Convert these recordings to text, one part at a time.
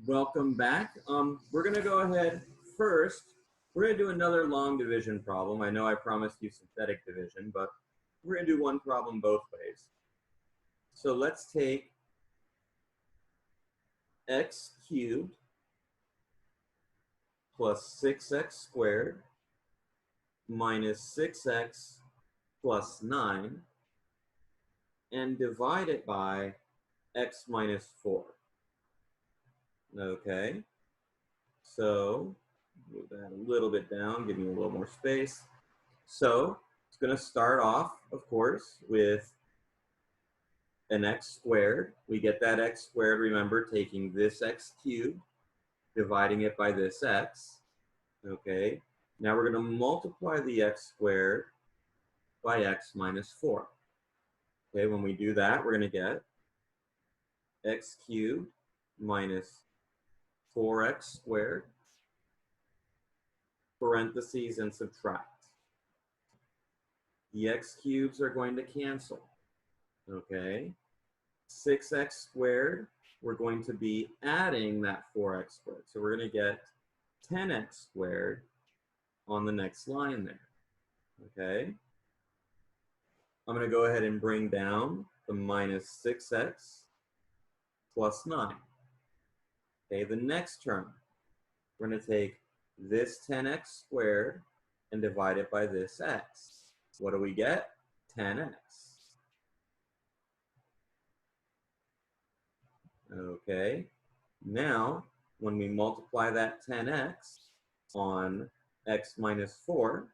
Welcome back. We're going to go ahead first. We're going to do another long division problem. I know I promised you synthetic division, but we're going to do one problem both ways. So let's take x cubed plus 6x squared minus 6x plus 9 and divide it by x minus 4. Okay, so move that a little bit down, give me a little more space. So it's going to start off, of course, with an x squared. We get that x squared, remember, taking this x cubed, dividing it by this x. Okay, now we're going to multiply the x squared by x minus 4. Okay, when we do that, we're going to get x cubed minus 4x squared, parentheses, and subtract. The x cubes are going to cancel. Okay, 6x squared, we're going to be adding that 4x squared. So we're going to get 10x squared on the next line there. Okay, I'm going to go ahead and bring down the minus 6x plus 9. Okay, the next term, we're going to take this 10x squared and divide it by this x. What do we get? 10x. Okay, now when we multiply that 10x on x minus 4,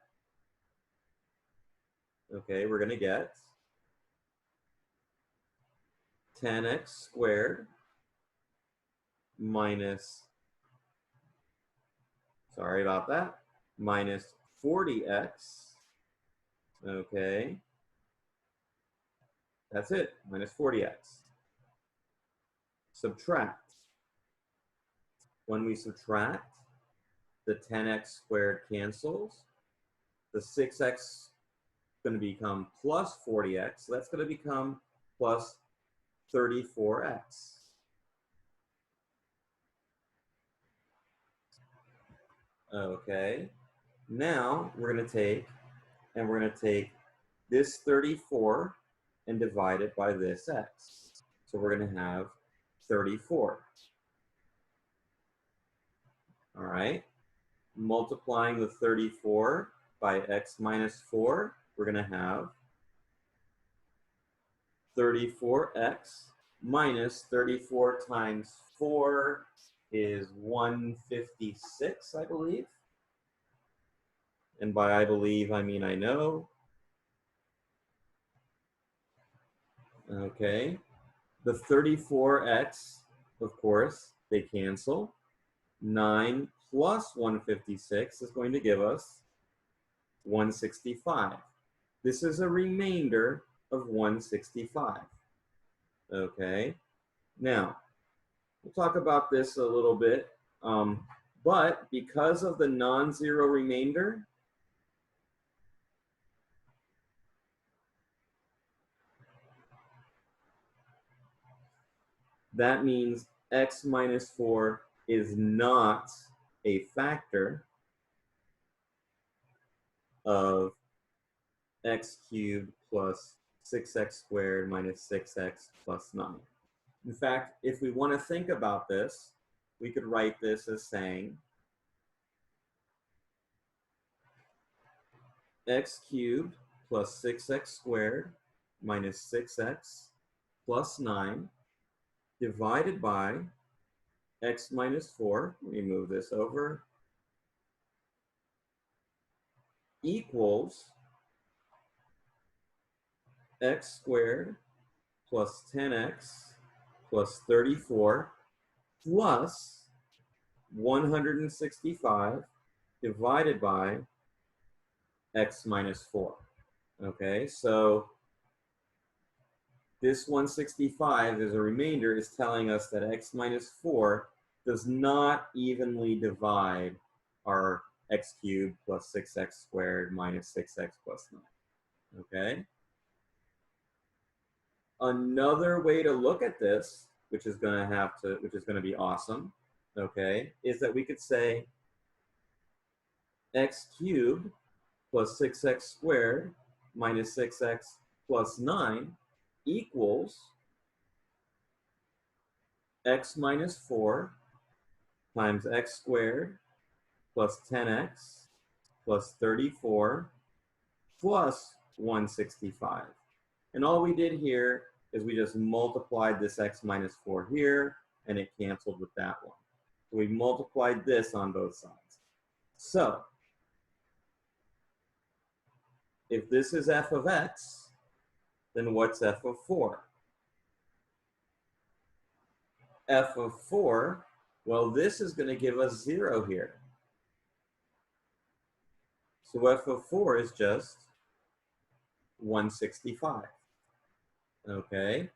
okay, we're going to get 10x squared minus, sorry about that, minus 40x. Okay, that's it, minus 40x. Subtract. When we subtract, the 10x squared cancels. The 6x is going to become plus 40x. So that's going to become plus 34x. Okay, now we're going to take this 34 and divide it by this x. So we're going to have 34. All right, multiplying the 34 by x minus 4, we're going to have 34x minus 34 times 4 is 156, I believe. And by I believe, I mean I know. Okay, the 34x, of course, they cancel. 9 plus 156 is going to give us 165. This is a remainder of 165. Okay, now we'll talk about this a little bit, but because of the non-zero remainder, that means x minus 4 is not a factor of x cubed plus 6x squared minus 6x plus 9. In fact, if we want to think about this, we could write this as saying x cubed plus 6x squared minus 6x plus 9 divided by x minus 4, let me move this over, equals x squared plus 10x plus 34 plus 165 divided by x minus 4. Okay, so this 165 is a remainder, is telling us that x minus 4 does not evenly divide our x cubed plus 6x squared minus 6x plus 9. Okay? Another way to look at this, which is going to be awesome, okay, is that we could say x cubed plus 6x squared minus 6x plus 9 equals x minus 4 times x squared plus 10x plus 34 plus 165. And all we did here is we just multiplied this x minus 4 here, and it canceled with that one. So we multiplied this on both sides. So if this is f of x, then what's f of 4? F of 4, well, this is going to give us 0 here. So f of 4 is just 165. Okay?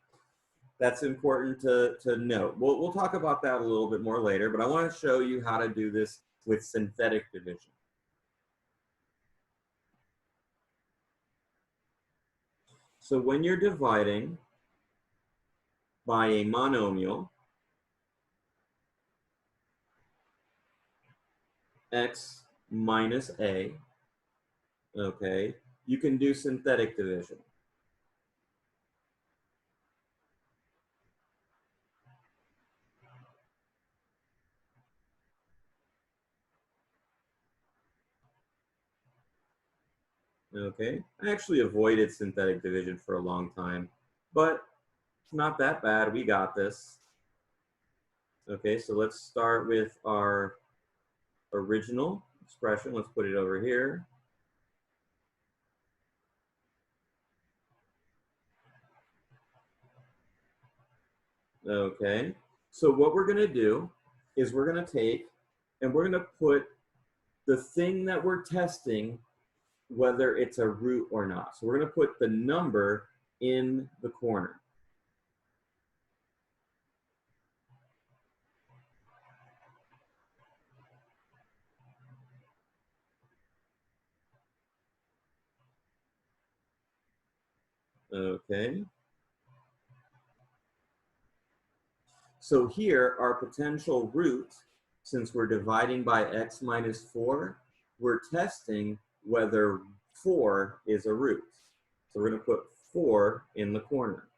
That's important to note. We'll talk about that a little bit more later, but I want to show you how to do this with synthetic division. So when you're dividing by a monomial, x minus a, okay, you can do synthetic division. Okay, I actually avoided synthetic division for a long time, but it's not that bad. We got this. Okay, so let's start with our original expression. Let's put it over here. Okay, so what we're going to do is we're going to take and we're going to put the thing that we're testing, whether it's a root or not. So we're going to put the number in the corner. Okay. So here, our potential root, since we're dividing by x minus 4, we're testing whether 4 is a root. So we're going to put 4 in the corner.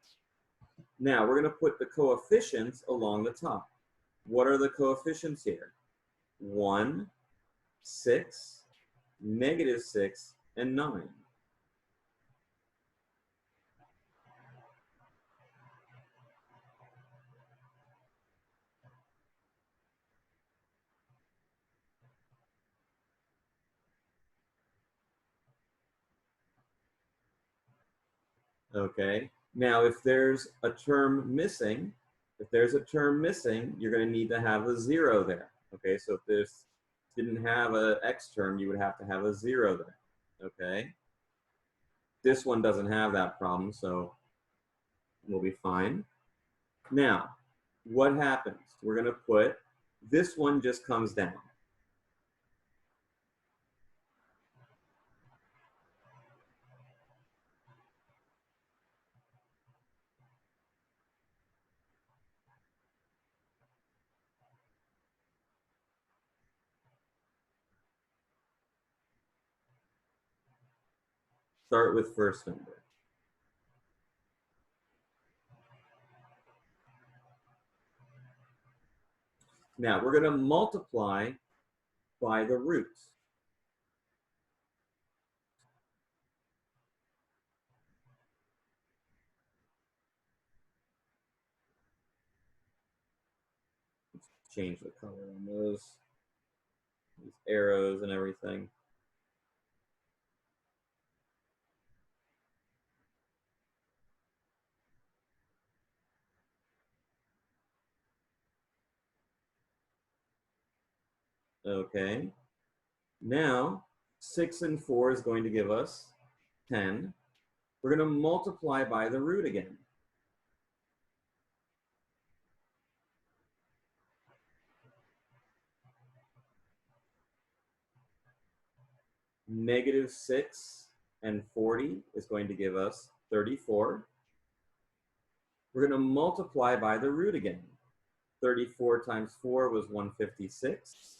Now, we're going to put the coefficients along the top. What are the coefficients here? 1, 6, -6, and 9. Okay, now if there's a term missing, you're going to need to have a 0 there. Okay, so if this didn't have an x term, you would have to have a 0 there. Okay, this one doesn't have that problem, so we'll be fine. Now, what happens? We're going to put, this one just comes down. Start with first number. Now, we're going to multiply by the roots. Let's change the color on these arrows and everything. Okay, now 6 and 4 is going to give us 10. We're going to multiply by the root again. -6 and 40 is going to give us 34. We're going to multiply by the root again. 34 times 4 was 156.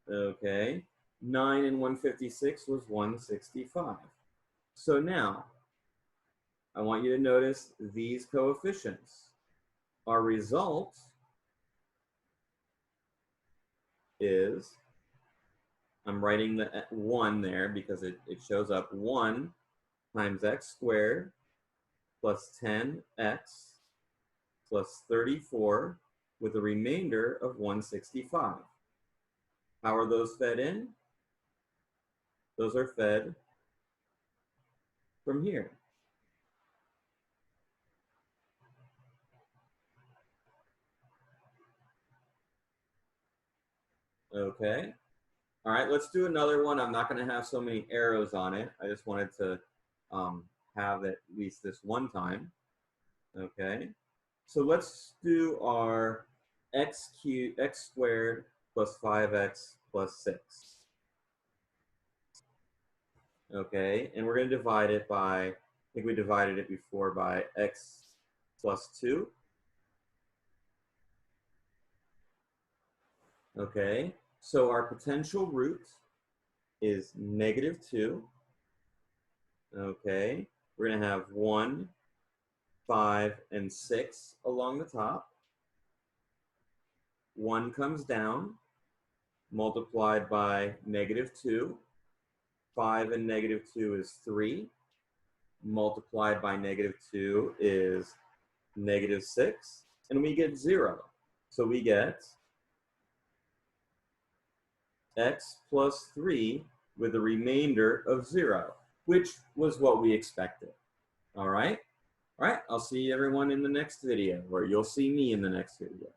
Okay. 9 and 156 was 165. So now, I want you to notice these coefficients. Our result is, I'm writing the 1 there because it shows up 1 times x squared plus 10x plus 34 with a remainder of 165. How are those fed in? Those are fed from here. Okay. All right, let's do another one. I'm not going to have so many arrows on it. I just wanted to have at least this one time. Okay. So let's do our x squared plus 5x plus 6. Okay, and we're going to divide it by, I think we divided it before by x plus 2. Okay, so our potential root is -2. Okay, we're going to have 1, 5, and 6 along the top. 1 comes down, multiplied by -2. 5 and -2 is 3. Multiplied by -2 is -6. And we get 0. So we get x plus 3 with a remainder of 0, which was what we expected. All right? All right, I'll see everyone in the next video, or you'll see me in the next video.